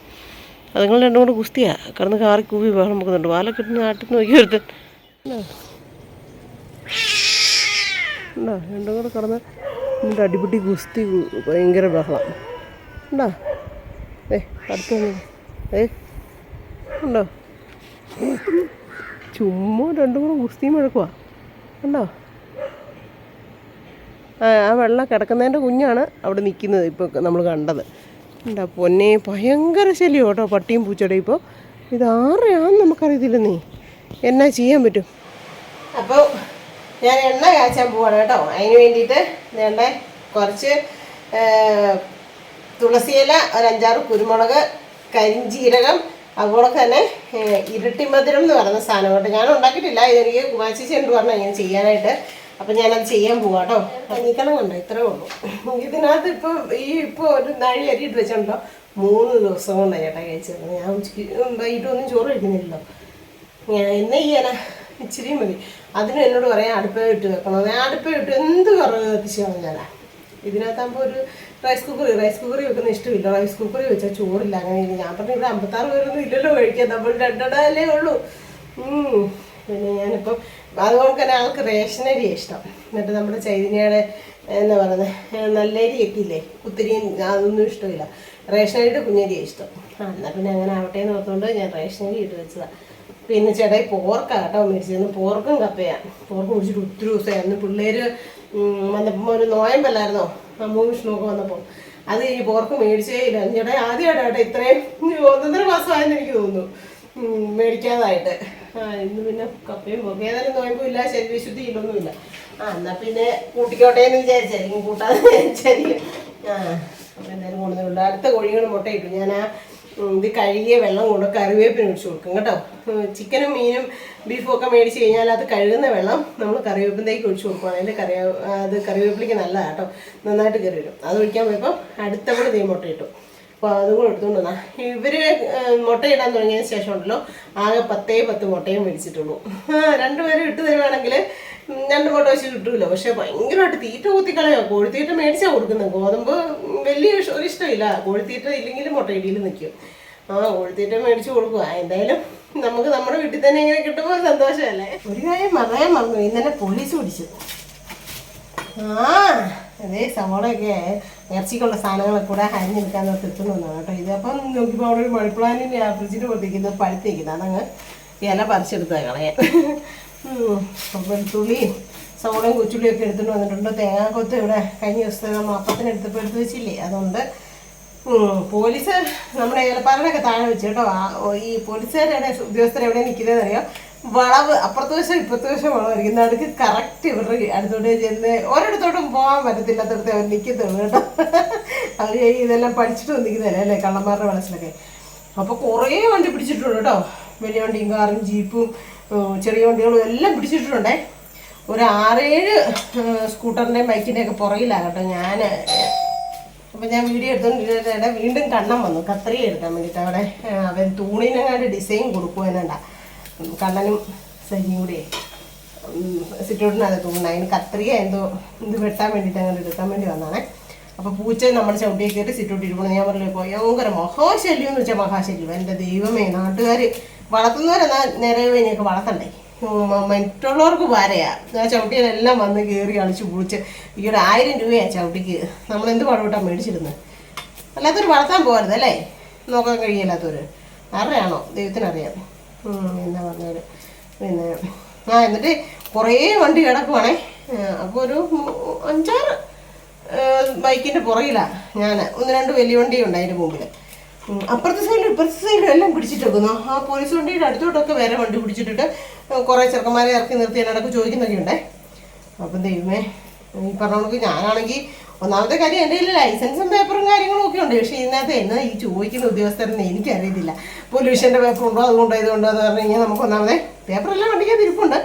അതുങ്ങൾ രണ്ടും കൂടെ കുസ്തിയാണ്. കിടന്ന് കാറി കൂവി ബഹളം വെക്കുന്നുണ്ട്. വാലൊക്കെ ഇട്ട് നാട്ടിൽ നോക്കി ഒരുത്തൻ ഉണ്ടോ. രണ്ടും കൂടെ കിടന്ന് എന്നിട്ട് അടിപിടി കുസ്തി ഭയങ്കര ബഹളം ഉണ്ടോ. അടുത്ത് ഉണ്ടോ. ചുമ്മാ രണ്ടും കൂടെ കുസ്തിയും മുഴക്കുക ഉണ്ടോ. ആ വെള്ളം കിടക്കുന്നതിൻ്റെ കുഞ്ഞാണ് അവിടെ നിൽക്കുന്നത് ഇപ്പോൾ നമ്മൾ കണ്ടത്. എന്താ പൊന്നെ ഭയങ്കര ശല്യം കേട്ടോ പട്ടിയും പൂച്ചയുടെ. ഇപ്പോൾ ഇതാരെയാണെന്ന് നമുക്കറിയത്തില്ല. നീ എന്നാ ചെയ്യാൻ പറ്റും. അപ്പോൾ ഞാൻ എണ്ണ കാച്ചാൻ പോവാണ് കേട്ടോ. അതിന് വേണ്ടിയിട്ട് വേണ്ട കുറച്ച് തുളസിയില, ഒരു 5-6 കുരുമുളക്, കരിഞ്ചീരകം, അതുപോലെ തന്നെ ഇരട്ടിമധുരം എന്ന് പറയുന്ന സാധനം കേട്ടോ. ഞാൻ ഉണ്ടാക്കിയിട്ടില്ല, ഇതെനിക്ക് കുമാച്ചേച്ചി ഉണ്ട് പറഞ്ഞാൽ ഇങ്ങനെ ചെയ്യാനായിട്ട്. അപ്പം ഞാനത് ചെയ്യാൻ പോവാം കേട്ടോ. കഞ്ഞിക്കളം കണ്ടോ ഇത്രേ ഉള്ളൂ. ഇതിനകത്ത് ഇപ്പോൾ ഒരു നാഴി അരിയിട്ട് വെച്ചിട്ടുണ്ടോ 3 ദിവസം കൊണ്ടാണ് ചേട്ടാ കഴിച്ചത്. ഞാൻ ഉച്ചയ്ക്ക് വൈകിട്ടൊന്നും ചോറ് കഴിക്കുന്നില്ലല്ലോ. ഞാൻ എന്നെ ചെയ്യാനാ ഇച്ചിരി മതി. അതിനും എന്നോട് പറയാം അടുപ്പേ ഇട്ട് വെക്കണം. ഞാൻ അടുപ്പേ ഇട്ട് എന്ത് കറവ് കത്തിച്ച് കളഞ്ഞാലാ. ഇതിനകത്താകുമ്പോൾ ഒരു റൈസ് കുക്കറി വെക്കുന്ന ഇഷ്ടമില്ല. റൈസ് കുക്കറി വെച്ചാൽ ചോറില്ല. അങ്ങനെ ഞാൻ പറഞ്ഞു ഇവിടെ 56 പേരൊന്നും ഇല്ലല്ലോ കഴിക്കാൻ, നമ്മൾ 2 ഉള്ളൂ. പിന്നെ ഞാനിപ്പം അതുകൊണ്ട് തന്നെ ആൾക്ക് റേഷനരി ഇഷ്ടം. എന്നിട്ട് നമ്മുടെ ചൈതന്യയുടെ എന്താ പറയുന്നത് നല്ലരിയൊക്കെ ഇല്ലേ, കുത്തിരിയും അതൊന്നും ഇഷ്ടമില്ല. റേഷനരിയുടെ കുഞ്ഞരിയാണ് ഇഷ്ടം. എന്നാൽ പിന്നെ അങ്ങനെ ആവട്ടെ എന്ന് ഓർത്തുകൊണ്ട് ഞാൻ റേഷനരി ഇട്ട് വെച്ചതാണ്. പിന്നെ ചേട്ടായി പോർക്കാണ് കേട്ടോ മേടിച്ചത്. പോർക്കും കപ്പയാണ്. പോർക്ക് കുടിച്ചിട്ട് ഒത്തിരി ദിവസമായിരുന്നു. പിള്ളേർ വന്നപ്പോൾ ഒരു നോയമ്പല്ലായിരുന്നോ, അമ്മവും വിഷ്ണുവൊക്കെ വന്നപ്പോൾ. അത് കഴിഞ്ഞ് പോർക്ക് മേടിച്ചേ ഇല്ല. ചേട്ടായി ആദ്യമായിട്ടാണ് കേട്ടോ ഇത്രയും 1.5 മാസമായെന്ന് എനിക്ക് തോന്നുന്നു മേടിക്കാതായിട്ട്. ഇന്ന് പിന്നെ കപ്പയും പോക്കും ഏതായാലും നോയമ്പും ഇല്ല, ശരീരശുദ്ധി ഇല്ലൊന്നുമില്ല. എന്നാൽ പിന്നെ കൂട്ടിക്കോട്ടെ എന്ന് വിചാരിച്ചായിരിക്കും, കൂട്ടാതെ വിചാരിച്ചായിരിക്കും. അപ്പോൾ എന്തായാലും കൊണ്ടുവന്നുള്ളൂ. അടുത്ത കോഴികൾ മുട്ടയിട്ടു. ഞാൻ ഇത് കഴുകിയ വെള്ളം കൊണ്ട് കറിവേപ്പിന് ഒഴിച്ച് കൊടുക്കും കേട്ടോ. ചിക്കനും മീനും ബീഫും ഒക്കെ മേടിച്ച് കഴിഞ്ഞാൽ അത് കഴുകുന്ന വെള്ളം നമ്മൾ കറിവേപ്പിലേക്ക് ഒഴിച്ച് കൊടുക്കും. അതിൻ്റെ അത് കറിവേപ്പിലേക്ക് നല്ലതാണ് കേട്ടോ, നന്നായിട്ട് കയറി വരും. അത് ഒഴിക്കാൻ പോയപ്പോൾ അടുത്തവിടെ മുട്ട ഇട്ടു. അപ്പോൾ അതും കൂടെ എടുത്തുകൊണ്ട് വന്നാൽ ഇവർ മുട്ടയിടാൻ തുടങ്ങിയതിന് ശേഷം ഉണ്ടല്ലോ ആകെ 10 മുട്ടയും മേടിച്ചിട്ടുള്ളൂ. രണ്ടുപേരും ഇട്ട് തരുവാണെങ്കിൽ 2 മുട്ട വെച്ച് കിട്ടുമല്ലോ. പക്ഷെ ഭയങ്കരമായിട്ട് തീറ്റ കുത്തിക്കളയോ. കോഴിത്തീറ്റ മേടിച്ചാൽ കൊടുക്കുന്നത്. ഗോതമ്പ് വലിയ ഒരിഷ്ടമില്ല. കോഴിത്തീറ്റ ഇല്ലെങ്കിൽ മുട്ടയിടിയിൽ നിൽക്കും. കോഴിത്തീറ്റ മേടിച്ച് കൊടുക്കുക. എന്തായാലും നമുക്ക് നമ്മുടെ വീട്ടിൽ തന്നെ ഇങ്ങനെ കിട്ടുമ്പോൾ സന്തോഷമല്ലേ. ഒരു കാര്യം പറയാൻ മറന്നു, ഇന്നലെ പോലീസ് പിടിച്ചു. അതേ സവോളയൊക്കെ ഇറച്ചിക്കുള്ള സാധനങ്ങളൊക്കെ കൂടെ അരിഞ്ഞെടുക്കാൻ എത്തുന്നതാണ് കേട്ടോ. ഇതപ്പം നോക്കിയപ്പോൾ അവിടെ ഒരു മണിപ്ലാനിൻ്റെ ഫ്രിഡ്ജിന് കൊടുത്തിരിക്കുന്നത് പഴുത്തിരിക്കുന്നത്. അതങ്ങ് ഇല പറിച്ചെടുത്ത് കളയാൻ. വെളുത്തുള്ളിയും സവോളയും കൊച്ചുള്ളിയൊക്കെ എടുത്തുകൊണ്ട് വന്നിട്ടുണ്ട്. തേങ്ങാക്കൊത്ത് ഇവിടെ കഴിഞ്ഞ ദിവസത്തെ നമ്മൾ അപ്പത്തിനെടുത്തപ്പോൾ എടുത്ത് വെച്ചില്ലേ, അതുകൊണ്ട് പോലീസ് നമ്മുടെ ഏലപ്പാറയൊക്കെ താഴെ വെച്ച് കേട്ടോ. ഈ പോലീസുകാരുടെ ഉദ്യോഗസ്ഥരെവിടെ നിൽക്കുന്നതെന്ന് അറിയാം. വളവ് അപ്പുറത്തെ വശം ഇപ്പുറത്തെ വശം വളമായിരിക്കും. നടുക്ക് കറക്റ്റ് ഇവരുടെ അടുത്തോട്ട് ചെന്ന് ഒരിടത്തോട്ടും പോകാൻ പറ്റത്തില്ലാത്തടത്ത് അവർ നിൽക്കത്തുള്ളൂ കേട്ടോ. അവർ ഇതെല്ലാം പഠിച്ചിട്ട് നിൽക്കുന്നതല്ലേ അല്ലേ കള്ളന്മാരുടെ മനസ്സിലൊക്കെ. അപ്പോൾ കുറേ വണ്ടി പിടിച്ചിട്ടുണ്ട് കേട്ടോ. വലിയ വണ്ടിയും കാറും ജീപ്പും ചെറിയ വണ്ടികളും എല്ലാം പിടിച്ചിട്ടുണ്ടേ. ഒരു 6-7 സ്കൂട്ടറിൻ്റെയും ബൈക്കിൻ്റെയൊക്കെ പുറകിലാണ് കേട്ടോ ഞാൻ. അപ്പം ഞാൻ വീഡിയോ എടുത്തോണ്ടിരുന്നതിടെ വീണ്ടും കണ്ണം വന്നു കത്രിക എടുക്കാൻ വേണ്ടിയിട്ട്. അവിടെ അവൻ തൂണിനെങ്ങാണ്ട് ഡിസൈൻ കൊടുക്കുവാനുണ്ട. കണ്ണനും സരിയും കൂടി സിറ്റൗട്ടിനകത്ത് തൂണ. അതിന് കത്രിക എന്തോ ഇത് വെട്ടാൻ വേണ്ടിയിട്ട് അങ്ങനെ എടുക്കാൻ വേണ്ടി വന്നാണേ. അപ്പോൾ പൂച്ച നമ്മുടെ ചവിട്ടിയെ കയറി സിറ്റൗട്ട് ഇരിക്കണം. ഞാൻ പറഞ്ഞില്ലേ ഭയങ്കര മഹാശല്യം എന്ന് വെച്ചാൽ മഹാശല്യം. എൻ്റെ ദൈവമേ, നാട്ടുകാർ വളർത്തുന്നവരെന്നാ നിറവേനെയൊക്കെ വളർത്തണ്ടേ. മറ്റുള്ളവർക്ക് വരയാ. ആ ചവിട്ടിയെല്ലാം വന്ന് കയറി കളിച്ച് പൊളിച്ച് ഈയൊരു 1000 രൂപയാണ് ചവിട്ടിക്ക്. നമ്മളെന്ത് പടവിട്ടാണ് മേടിച്ചിരുന്നത്. അല്ലാത്തൊരു വളർത്താൻ പോകരുത് അല്ലേ, നോക്കാൻ കഴിയില്ലാത്തവർ. ആരുടെയാണോ ദൈവത്തിനറിയാം. എന്നാ പറഞ്ഞാൽ പിന്നെ എന്നിട്ട് കുറേ വണ്ടി കിടക്കുവാണേ. അപ്പോൾ ഒരു 5-6 ബൈക്കിൻ്റെ പുറകിലാണ് ഞാൻ. 1-2 വലിയ വണ്ടിയുണ്ട് അതിൻ്റെ മുമ്പിൽ. അപ്പുറത്തെ സൈഡിലും ഇപ്പുറത്തെ സൈഡിലും എല്ലാം പിടിച്ചിട്ട് വെക്കുന്നു. ആ പോലീസ് വണ്ടിയുടെ അടുത്തോട്ടൊക്കെ വേറെ വണ്ടി പിടിച്ചിട്ടിട്ട് കുറേ ചെറുക്കന്മാരെ ഇറക്കി നിർത്തി എന്നടക്ക് ചോദിക്കുന്നൊക്കെ ഉണ്ടേ. അപ്പം ദൈവമേ, ഈ പറഞ്ഞ കണക്ക് ഞാനാണെങ്കിൽ ഒന്നാമത്തെ കാര്യം എൻ്റെ കയ്യിൽ ലൈസൻസും പേപ്പറും കാര്യങ്ങളും ഒക്കെ ഉണ്ട്. പക്ഷേ ഇതിനകത്ത് എന്നാ ഈ ചോദിക്കുന്ന ഉദ്യോഗസ്ഥരെന്ന് എനിക്കറിയത്തില്ല. പൊല്യൂഷൻ്റെ പേപ്പറുണ്ടോ അതുകൊണ്ടോ ഇതുകൊണ്ടോ എന്ന് പറഞ്ഞു കഴിഞ്ഞാൽ നമുക്ക് ഒന്നാമതേ പേപ്പറെല്ലാം വണ്ടിക്കകത്ത് ഇരിപ്പുണ്ട്.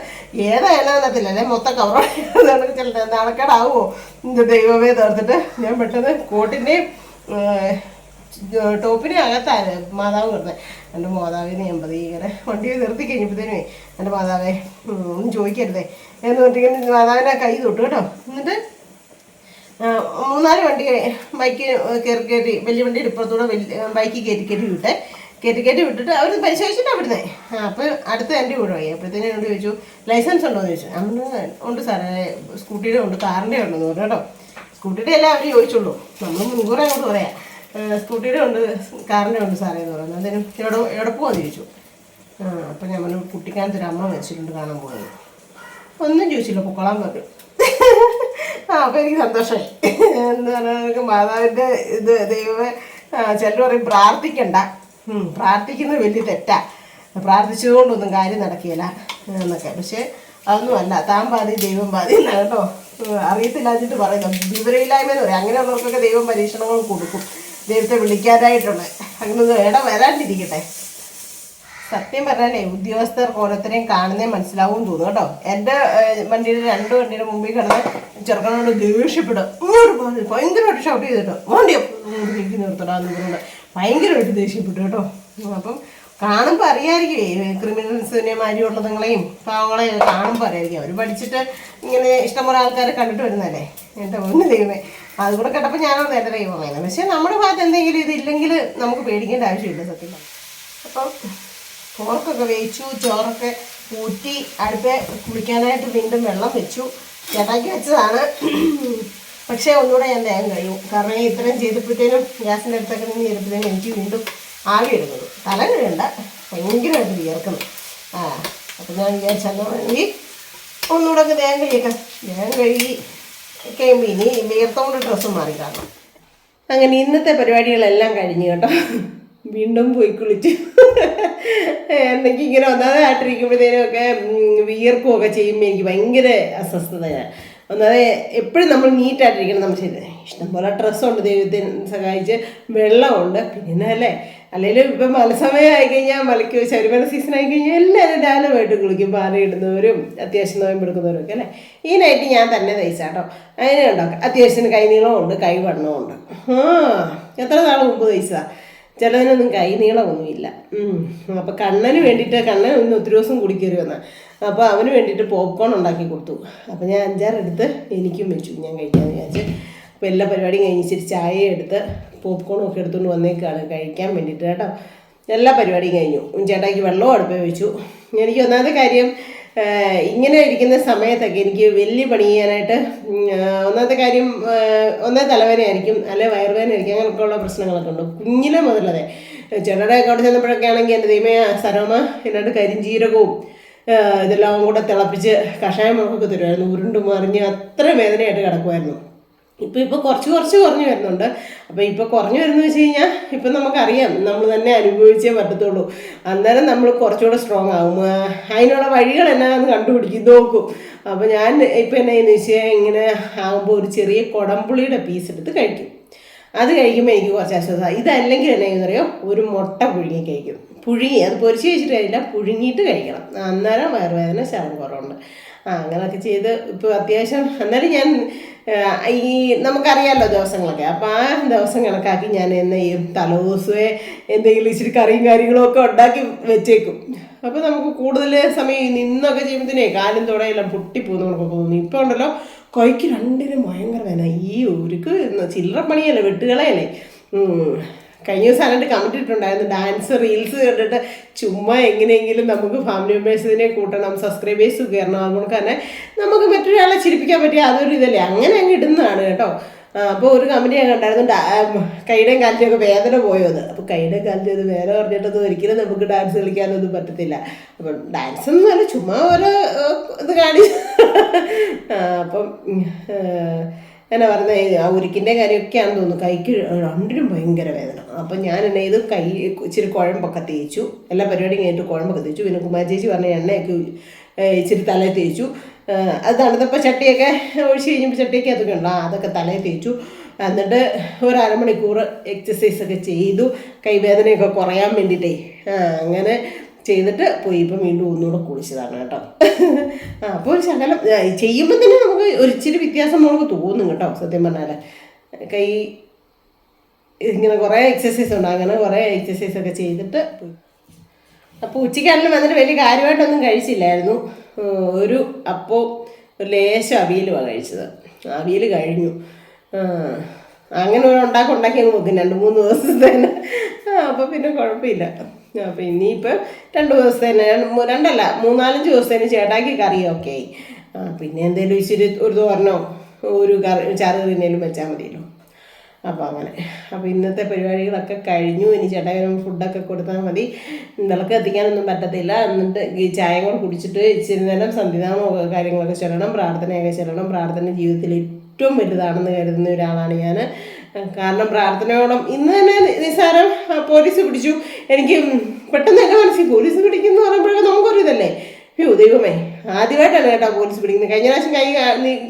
ഏതായാലും അതിനകത്തില്ല അല്ലേ മൊത്തം കവറോടെ ചില നാണക്കേടാവുമോ എൻ്റെ ദൈവമേ തീർത്തിട്ട് ഞാൻ പെട്ടെന്ന് കോട്ടിൻ്റെയും ടോപ്പിനെ അകത്താണ് മാതാവ് കിടന്നത്. എൻ്റെ മാതാവിനെ 80 ഇങ്ങനെ വണ്ടി നിർത്തി കഴിഞ്ഞപ്പോഴത്തേനുമേ എൻ്റെ മാതാവേ ഒന്നും ചോദിക്കരുതേ എന്ന് പറഞ്ഞിട്ട് മാതാവിനെ കൈ തൊട്ടു കേട്ടോ. എന്നിട്ട് 3-4 വണ്ടി ബൈക്ക് കയറി വലിയ വണ്ടിയുടെ ഇപ്പുറത്തൂടെ ബൈക്ക് കയറ്റി വിട്ടിട്ട് അവർ പരിശോധിച്ചിട്ടാണ് വിടുന്നത്. അപ്പോൾ അടുത്ത എൻ്റെ കൂടെ പോയി. അപ്പോഴത്തേനും എന്നോട് ചോദിച്ചു ലൈസൻസ് ഉണ്ടോ എന്ന് ചോദിച്ചു. അന്ന് ഉണ്ട് സാറേ, സ്കൂട്ടിയുടെ ഉണ്ട് കാറിൻ്റെ ഉണ്ടെന്ന് പറഞ്ഞു കേട്ടോ. സ്കൂട്ടിയുടെ എല്ലാം അവർ ചോദിച്ചുള്ളൂ, നമ്മൾ മുൻകൂർ അങ്ങോട്ട് പറയാം. സ്കൂട്ടിയുടെ ഉണ്ട് കാറിൻ്റെ ഉണ്ട് സാറേ എന്ന് പറയുന്നത്. അതിനും എവിടെ പോകാമെന്ന് ചോദിച്ചു. അപ്പം ഞാൻ പറഞ്ഞു കുട്ടിക്കാലത്ത് ഒരു അമ്മ വെച്ചിട്ടുണ്ട് കാണാൻ പോകുന്നത്. ഒന്നും ചോദിച്ചില്ല, പൊക്കോളാൻ പറഞ്ഞു. അപ്പം എനിക്ക് സന്തോഷമായി. എന്ന് പറഞ്ഞാൽ മാതാവിൻ്റെ ഇത് ദൈവമേ, ചിലർ പറയും പ്രാർത്ഥിക്കണ്ട, പ്രാർത്ഥിക്കുന്നത് വലിയ തെറ്റാ, പ്രാർത്ഥിച്ചതുകൊണ്ടൊന്നും കാര്യം നടക്കുകയില്ല എന്നൊക്കെ. പക്ഷേ അതൊന്നുമല്ല, താൻ പാതി ദൈവം പാതി എന്നാണ് കേട്ടോ. അറിയത്തില്ലാഞ്ഞിട്ട് പറയുന്നത് വിവരമില്ലായ്മ എന്ന് പറയും. അങ്ങനെയുള്ളവർക്കൊക്കെ ദൈവം പരീക്ഷണങ്ങൾ കൊടുക്കും, ദൈവത്തെ വിളിക്കാനായിട്ടുള്ള. അങ്ങനൊന്നും വരാണ്ടിരിക്കട്ടെ. സത്യം പറഞ്ഞാലേ ഉദ്യോഗസ്ഥർക്ക് ഓരോരുത്തരെയും കാണുന്നേ മനസ്സിലാവും തോന്നും കേട്ടോ. എൻ്റെ വണ്ടിയുടെ 2 വണ്ടിയുടെ മുമ്പിൽ കിടന്ന് ചെറുക്കനോട് ദേഷ്യപ്പെടും. ഇങ്ങോട്ട് ഭയങ്കരമായിട്ട് ഷൗട്ട് ചെയ്തിട്ടോ വണ്ടിയോ എനിക്ക് നിർത്തടാന്ന് പറഞ്ഞുകൊണ്ട് ഭയങ്കരമായിട്ട് ദേഷ്യപ്പെട്ടു കേട്ടോ. അപ്പം കാണുമ്പോൾ അറിയാമായിരിക്കും ക്രിമിനൽസിനെ മാരിയുള്ളതുങ്ങളെയും പാവങ്ങളെയും കാണുമ്പോൾ അറിയാമായിരിക്കും. അവർ പഠിച്ചിട്ട് ഇങ്ങനെ ഇഷ്ടംപോലെ ആൾക്കാരെ കണ്ടിട്ട് വരുന്നതല്ലേ. എൻ്റെ ഒന്ന് ദൈവമേ, അതുകൂടെ കേട്ടപ്പോൾ ഞാനത് എൻ്റെ ദൈവമേനെ. പക്ഷേ നമ്മുടെ ഭാഗത്ത് എന്തെങ്കിലും ഇതില്ലെങ്കിൽ നമുക്ക് പേടിക്കേണ്ട ആവശ്യമില്ല സത്യം. അപ്പം ചോറൊക്കെ വേവിച്ചു, ചോറൊക്കെ ഊറ്റി അടുപ്പേ കുളിക്കാനായിട്ട് വീണ്ടും വെള്ളം വെച്ചു. ചേട്ടാക്കി വെച്ചതാണ്. പക്ഷേ ഒന്നുകൂടെ ഞാൻ വേഗം കഴിയും. കാരണം ഇത്രയും ചെയ്തപ്പോഴത്തേനും ഗ്യാസിൻ്റെ അടുത്തൊക്കെ നിന്ന് ചെയ്തപ്പോഴത്തേനും എനിക്ക് വീണ്ടും ആവി എടുക്കുന്നത്. തല കഴിയണ്ട, ഭയങ്കരമായിട്ട് വിയർക്കുന്നു. അപ്പം ഞാൻ വിചാരിച്ചെങ്കിൽ ഒന്നുകൂടെ ഒക്കെ വേഗം കഴിയേക്കാം. വേഗം കഴുകി കഴിയുമ്പോൾ ഇനി വിയർത്തോണ്ട് ഡ്രസ്സും മാറി കാണണം. അങ്ങനെ ഇന്നത്തെ പരിപാടികളെല്ലാം കഴിഞ്ഞു കേട്ടോ. വീണ്ടും പോയി കുളിച്ചു. എനിക്ക് ഇങ്ങനെ ഒന്നാമതായിട്ടിരിക്കുമ്പോഴത്തേനും ഒക്കെ വിയർക്കുകയൊക്കെ ചെയ്യുമ്പോൾ എനിക്ക് ഭയങ്കര അസ്വസ്ഥതയാണ്. ഒന്നാമത് എപ്പോഴും നമ്മൾ നീറ്റായിട്ടിരിക്കണം. നമ്മൾ ശരി ഇഷ്ടംപോലെ ഡ്രസ്സുണ്ട്, ദൈവത്തിന് സഹായിച്ച് വെള്ളമുണ്ട്, പിന്നെ അല്ലേ അല്ലെങ്കിലും ഇപ്പം മലസമയം ആയിക്കഴിഞ്ഞാൽ മലയ്ക്ക് ശബരിമല സീസൺ ആയിക്കഴിഞ്ഞാൽ എല്ലാവരും രാവിലെ പോയിട്ട് കുളിക്കും, പാറയിടുന്നവരും അത്യാവശ്യം നോയമ്പെടുക്കുന്നവരും ഒക്കെ അല്ലേ. ഈ നൈറ്റ് ഞാൻ തന്നെ തയ്ച്ചാട്ടോ. അതിനെ ഉണ്ടാക്കാം. അത്യാവശ്യത്തിന് കൈ നീളമുണ്ട്, കൈ വണ്ണമുണ്ട്. എത്ര നാൾ മുമ്പ് തയ്ച്ചതാണ്. ചിലതിനൊന്നും കൈ നീളമൊന്നുമില്ല. അപ്പോൾ കണ്ണന് വേണ്ടിയിട്ട്, കണ്ണൻ ഇന്ന് ഒത്തിരി ദിവസം കുടിക്കരുത് വന്നാൽ, അപ്പോൾ അവന് വേണ്ടിയിട്ട് പോപ്കോൺ ഉണ്ടാക്കി കൊടുത്തു. അപ്പോൾ ഞാൻ 5-6 എടുത്ത് എനിക്കും വെച്ചു, ഞാൻ കഴിക്കാമെന്ന് വിചാരിച്ച്. അപ്പോൾ എല്ലാ പരിപാടിയും കഴിഞ്ഞ് ഇച്ചിരി ചായ എടുത്ത് പോപ്കോണും ഒക്കെ എടുത്തുകൊണ്ട് വന്നേക്കാണ് കഴിക്കാൻ വേണ്ടിയിട്ട് കേട്ടോ. എല്ലാ പരിപാടിയും കഴിഞ്ഞു. ചേട്ടായിക്ക് വെള്ളവും അടുപ്പേ വെച്ചു. എനിക്ക് ഒന്നാമത്തെ കാര്യം, ഇങ്ങനെ ഇരിക്കുന്ന സമയത്തൊക്കെ എനിക്ക് വലിയ പണി ചെയ്യാനായിട്ട് ഒന്നാമത്തെ കാര്യം തലവേദനയായിരിക്കും, അല്ലെങ്കിൽ വയറുവേദനയായിരിക്കും, അങ്ങനെയൊക്കെയുള്ള പ്രശ്നങ്ങളൊക്കെ ഉണ്ട് കുഞ്ഞിലെ മുതലതെ. ചേട്ടയുടെ അവിടെ ചെന്നപ്പോഴൊക്കെ ആണെങ്കിൽ എൻ്റെ ദൈവമേ സരോമ എന്നാണ്ട് കരിഞ്ചീരകവും ഇതെല്ലാം കൂടെ തിളപ്പിച്ച് കഷായം മുളകൊക്കെ തരുമായിരുന്നു. ഉരുണ്ട് മറിഞ്ഞ് അത്ര വേദനയായിട്ട് കിടക്കുമായിരുന്നു. ഇപ്പോൾ കുറച്ച് കുറഞ്ഞു വരുന്നുണ്ട്. അപ്പോൾ ഇപ്പോൾ കുറഞ്ഞു വരുന്നു വെച്ച് കഴിഞ്ഞാൽ ഇപ്പം നമുക്കറിയാം, നമ്മൾ തന്നെ അനുഭവിച്ചേ പറ്റത്തുള്ളൂ. അന്നേരം നമ്മൾ കുറച്ചുകൂടെ സ്ട്രോങ് ആകും. അതിനുള്ള വഴികൾ എന്നാന്ന് കണ്ടുപിടിക്കും, നോക്കും. അപ്പോൾ ഞാൻ ഇപ്പം എന്നാ എന്ന് വെച്ചാൽ ഇങ്ങനെ ആകുമ്പോൾ ഒരു ചെറിയ കുടംപുളിയുടെ പീസ് എടുത്ത് കഴിക്കും. അത് കഴിക്കുമ്പോൾ എനിക്ക് കുറച്ച് ആശ്വാസം. ഇതല്ലെങ്കിൽ എന്നാ അറിയോ, ഒരു മുട്ട പുഴുങ്ങി കഴിക്കും. അത് പൊരിച്ച് കഴിച്ചിട്ട് കഴിയില്ല, പുഴുങ്ങിയിട്ട് കഴിക്കണം. അന്നേരം വയറുവേദന ശകലം കുറവുണ്ട്. അങ്ങനെയൊക്കെ ചെയ്ത് ഇപ്പോൾ അത്യാവശ്യം. അന്നേരം ഞാൻ ഈ നമുക്കറിയാമല്ലോ ദിവസങ്ങളൊക്കെ, അപ്പോൾ ആ ദിവസം കണക്കാക്കി ഞാൻ എന്നെ ഈ തലേദിവസമേ എന്തെങ്കിലും ഇച്ചിരി കറിയും കാര്യങ്ങളൊക്കെ ഉണ്ടാക്കി വെച്ചേക്കും. അപ്പോൾ നമുക്ക് കൂടുതൽ സമയം നിന്നൊക്കെ ചെയ്യുമ്പോഴത്തേനേ കാലും തുടയെല്ലാം പൊട്ടിപ്പോകുന്ന കണക്കൊക്കെ തോന്നി. ഇപ്പോൾ ഉണ്ടല്ലോ കൈക്ക് രണ്ടിനും ഭയങ്കര വേദന. ഈ ഒരുക്ക് ചില്ലറ പണിയല്ലേ, വെട്ടുകളയല്ലേ. കഴിഞ്ഞ ദിവസം അതിൻ്റെ കമൻറ്റ് ഇട്ടുണ്ടായിരുന്നു, ഡാൻസ് റീൽസ് കണ്ടിട്ട് ചുമ്മാ എങ്ങനെയെങ്കിലും നമുക്ക് ഫാമിലി മെമ്പേഴ്സിനെ കൂട്ടണം, സബ്സ്ക്രൈബേഴ്സ് കയറണം, അതുകൊണ്ട് തന്നെ നമുക്ക് മറ്റൊരാളെ ചിരിപ്പിക്കാൻ പറ്റിയ അതൊരു ഇതല്ലേ, അങ്ങനെ അങ്ങ് ഇടുന്നതാണ് കേട്ടോ. അപ്പോൾ ഒരു കമൻറ്റ് ഞാൻ കണ്ടായിരുന്നു, കൈയുടെയും കാലിൻ്റെയൊക്കെ വേദന പോയത്. അപ്പോൾ കൈയുടെയും കാലിൻ്റെ ഇത് വേദന പറഞ്ഞിട്ടൊന്നും ഒരിക്കലും നമുക്ക് ഡാൻസ് കളിക്കാനൊന്നും പറ്റത്തില്ല. അപ്പം ഡാൻസ് ഒന്നും അല്ല, ചുമ്മാ ഓരോ ഇത് അപ്പം എന്നാ പറഞ്ഞത്, ആ ഉരുക്കിൻ്റെ കാര്യമൊക്കെയാണെന്ന് തോന്നുന്നു. കൈക്ക് രണ്ടിനും ഭയങ്കര വേദന. അപ്പം ഞാൻ എന്നെ ഇത് കൈ ഇച്ചിരി കുഴമ്പൊക്കെ തേച്ചു. എല്ലാ പരിപാടിയും കഴിഞ്ഞിട്ട് കുഴമ്പൊക്കെ തേച്ചു. പിന്നെ കുമാരി ചേച്ചി പറഞ്ഞ എണ്ണയൊക്കെ ഇച്ചിരി തലയിൽ തേച്ചു. അത് തണുത്തപ്പോൾ ചട്ടിയൊക്കെ ഒഴിച്ച് കഴിഞ്ഞപ്പോൾ ചട്ടിയൊക്കെ അതൊക്കെ ഉണ്ടോ, അതൊക്കെ തലയിൽ തേച്ചു. എന്നിട്ട് ഒരു അരമണിക്കൂർ എക്സസൈസൊക്കെ ചെയ്തു, കൈവേദനയൊക്കെ കുറയാൻ വേണ്ടിയിട്ടേ. അങ്ങനെ ചെയ്തിട്ട് പോയി ഇപ്പം വീണ്ടും ഒന്നുകൂടെ കുളിച്ചതാണ് കേട്ടോ. അപ്പോൾ ഒരു ശകലം ചെയ്യുമ്പോൾ തന്നെ നമുക്ക് ഒരിച്ചിരി വ്യത്യാസം നമുക്ക് തോന്നും കേട്ടോ. സത്യം പറഞ്ഞാൽ കൈ ഇങ്ങനെ കുറേ എക്സസൈസ് ഉണ്ട്. അങ്ങനെ കുറേ എക്സസൈസൊക്കെ ചെയ്തിട്ട് പോയി. അപ്പോൾ ഉച്ചയ്ക്കാണെങ്കിലും വന്നിട്ട് വലിയ കാര്യമായിട്ടൊന്നും കഴിച്ചില്ലായിരുന്നു. ഒരു അപ്പോൾ ഒരു ലേശം അവിയലുമാണ് കഴിച്ചത്. അവിയൽ കഴിഞ്ഞു. അങ്ങനെ ഉണ്ടാക്കി അങ്ങ് വെക്കും 2-3 ദിവസത്തേന്. അപ്പോൾ പിന്നെ കുഴപ്പമില്ല. അപ്പോൾ ഇനിയിപ്പോൾ 2 ദിവസത്തേന് 2-3-4 ദിവസത്തേന് ചേട്ടാക്കി കറിയൊക്കെ ആയി. പിന്നെ എന്തെങ്കിലും ഇച്ചിരി ഒരു തോരനോ ഒരു ചാറ് തിന്നേലും വെച്ചാൽ മതിയല്ലോ. അപ്പോൾ അങ്ങനെ. അപ്പോൾ ഇന്നത്തെ പരിപാടികളൊക്കെ കഴിഞ്ഞു. ഇനി ചേട്ടായി ഫുഡൊക്കെ കൊടുത്താൽ മതി. വിളക്ക് കത്തിക്കാനൊന്നും പറ്റത്തില്ല. എന്നിട്ട് ഈ ചായ കൂടെ കുടിച്ചിട്ട് ഇച്ചിരി നേരം സന്ധ്യാനാമം കാര്യങ്ങളൊക്കെ ചൊല്ലണം, പ്രാർത്ഥനയൊക്കെ ചൊല്ലണം. പ്രാർത്ഥന ജീവിതത്തിൽ ഏറ്റവും വലുതാണെന്ന് കരുതുന്ന ഒരാളാണ് ഞാൻ. കാരണം പ്രാർത്ഥനയോളം ഇന്ന് തന്നെ നിസ്സാരം പോലീസ് പിടിച്ചു. എനിക്ക് പെട്ടെന്ന് എൻ്റെ മനസ്സിൽ പോലീസ് പിടിക്കുന്നു പറയുമ്പോഴൊക്കെ നമുക്കൊരു ഇതല്ലേ, അയ്യോ ദൈവമേ, ആദ്യമായിട്ടാണ് കേട്ടോ പോലീസ് പിടിക്കുന്നത്. കഴിഞ്ഞ പ്രാവശ്യം കൈ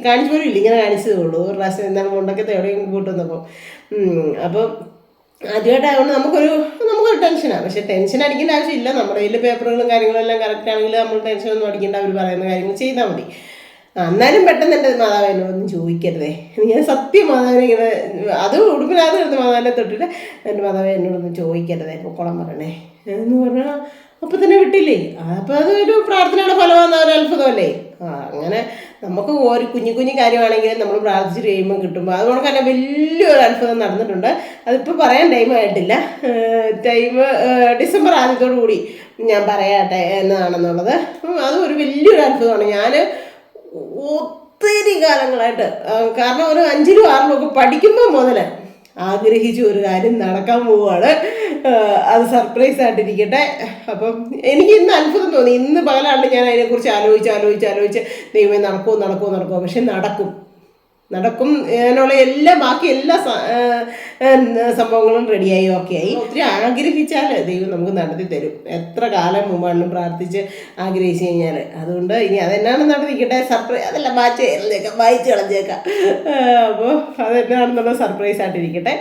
കാണിച്ചു പോലും ഇല്ല, ഇങ്ങനെ കാണിച്ചതേ ഉള്ളൂ. ഒരു പ്രാവശ്യം എന്താണ് കൊണ്ടൊക്കെ എവിടെയെങ്കിലും കൂട്ടുന്നപ്പോൾ. അപ്പോൾ ആദ്യമായിട്ടായതുകൊണ്ട് നമുക്കൊരു ടെൻഷനാണ്. പക്ഷേ ടെൻഷൻ അടിക്കേണ്ട ആവശ്യമില്ല. നമ്മുടെ കയ്യിൽ പേപ്പറുകളും കാര്യങ്ങളും എല്ലാം കറക്റ്റ് ആണെങ്കിൽ നമ്മൾ ടെൻഷനൊന്നും അടിക്കേണ്ട. അവർ പറയുന്ന കാര്യങ്ങൾ ചെയ്താൽ മതി. എന്നാലും പെട്ടെന്ന് എൻ്റെ മാതാവ് എന്നോടൊന്നും ചോദിക്കരുതേ. ഞാൻ സത്യം മാതാവിനെ ഇങ്ങനെ അത് ഉടുപ്പിനകത്ത് കിടന്ന് മാതാവിനെ തൊട്ടിട്ട് എൻ്റെ മാതാവ് എന്നോടൊന്നും ചോദിക്കരുതേ, പൊക്കോളം പറയണേ എന്ന് പറഞ്ഞാൽ അപ്പോൾ തന്നെ വിട്ടില്ലേ. അപ്പോൾ അതൊരു പ്രാർത്ഥനയുടെ ഫലമാകുന്ന ഒരു അത്ഭുതമല്ലേ. അങ്ങനെ നമുക്ക് ഒരു കുഞ്ഞു കാര്യമാണെങ്കിലും നമ്മൾ പ്രാർത്ഥിച്ചിട്ട് കഴിയുമ്പോൾ കിട്ടുമ്പോൾ അതുകൊണ്ട് തന്നെ വലിയൊരു അത്ഭുതം നടന്നിട്ടുണ്ട്. അതിപ്പോൾ പറയാൻ ടൈമായിട്ടില്ല. ഡിസംബർ ആദ്യത്തോടു കൂടി ഞാൻ പറയട്ടെ എന്നതാണെന്നുള്ളത്. അത് ഒരു വലിയൊരു അത്ഭുതമാണ്. ഞാൻ ഒത്തിരി കാലങ്ങളായിട്ട്, കാരണം ഒരു 5-ലും 6-ലും ഒക്കെ പഠിക്കുമ്പോൾ മുതൽ ആഗ്രഹിച്ച ഒരു കാര്യം നടക്കാൻ പോവുകയാണ്. അത് സർപ്രൈസ് ആയിട്ടിരിക്കട്ടെ. അപ്പം എനിക്ക് ഇന്ന് അത്ഭുതം തോന്നി. ഇന്ന് പകലാണ് ഞാൻ അതിനെക്കുറിച്ച് ആലോചിച്ച് ദൈവമേ നടക്കുമോ. പക്ഷെ നടക്കും. നടക്കും അതിനുള്ള ബാക്കി എല്ലാ സംഭവങ്ങളും റെഡിയായി ഓക്കെയായി. ഒത്തിരി ആഗ്രഹിച്ചാൽ ദൈവം നമുക്ക് നടത്തി തരും. എത്ര കാലം മുമ്പാണ് പ്രാർത്ഥിച്ച് ആഗ്രഹിച്ചു കഴിഞ്ഞാൽ. അതുകൊണ്ട് ഇനി അതെന്നാണെന്ന് നടത്തിക്കട്ടെ. സർപ്രൈസ് അതെല്ലാം വായിച്ച് കളഞ്ഞേക്കാം. അപ്പോൾ അതെന്നാണെന്നുള്ള സർപ്രൈസ് ആയിട്ടിരിക്കട്ടെ.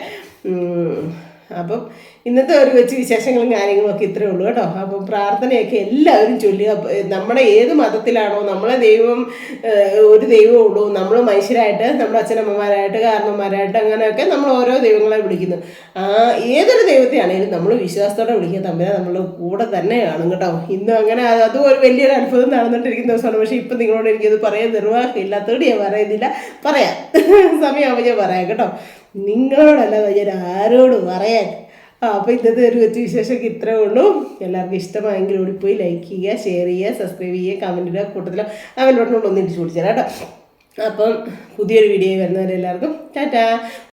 അപ്പം ഇന്നത്തെ ഒരു കൊച്ചു വിശേഷങ്ങളും കാര്യങ്ങളും ഒക്കെ ഇത്രയേ ഉള്ളൂ കേട്ടോ. അപ്പം പ്രാർത്ഥനയൊക്കെ എല്ലാവരും ചൊല്ലുക. നമ്മുടെ ഏത് മതത്തിലാണോ, നമ്മളെ ദൈവം ഒരു ദൈവമേ ഉള്ളൂ. നമ്മൾ മനുഷ്യരായിട്ട്, നമ്മുടെ അച്ഛനമ്മമാരായിട്ട്, കാരണന്മാരായിട്ട് അങ്ങനെയൊക്കെ നമ്മൾ ഓരോ ദൈവങ്ങളെ വിളിക്കുന്നു. ഏതൊരു ദൈവത്തെയാണെങ്കിലും നമ്മൾ വിശ്വാസത്തോടെ വിളിക്കുക. തമ്മിൽ നമ്മളുടെ കൂടെ തന്നെ കാണും കേട്ടോ. ഇന്നും അങ്ങനെ അതും ഒരു വലിയൊരു അത്ഭുതം നടന്നിട്ടിരിക്കുന്ന ദിവസമാണ്. പക്ഷേ ഇപ്പം നിങ്ങളോട് എനിക്കത് പറയാൻ നിർവാഹം ഇല്ലാത്തതുകൊണ്ട് ഞാൻ പറയുന്നില്ല. പറയാം, സമയമാകുമ്പോൾ ഞാൻ പറയാം കേട്ടോ. നിങ്ങളോടല്ലാതെ ഞാൻ ആരോട് പറയാൻ. അപ്പോൾ ഇന്നത്തെ ഒരു കൊച്ചു വിശേഷമൊക്കെ ഇത്രേ ഉള്ളൂ. എല്ലാവർക്കും ഇഷ്ടമായെങ്കിൽ ഓടിപ്പോയി ലൈക്ക് ചെയ്യുക, ഷെയർ ചെയ്യുക, സബ്സ്ക്രൈബ് ചെയ്യുക, കമൻറ്റ് ഇടുക. കൂട്ടത്തിൽ അവൻ ബട്ടനോട് ഒന്ന് ഇടിച്ചു പിടിച്ചാൽ കേട്ടോ. അപ്പം പുതിയൊരു വീഡിയോ വരുന്നവരെല്ലാവർക്കും ടാറ്റാ.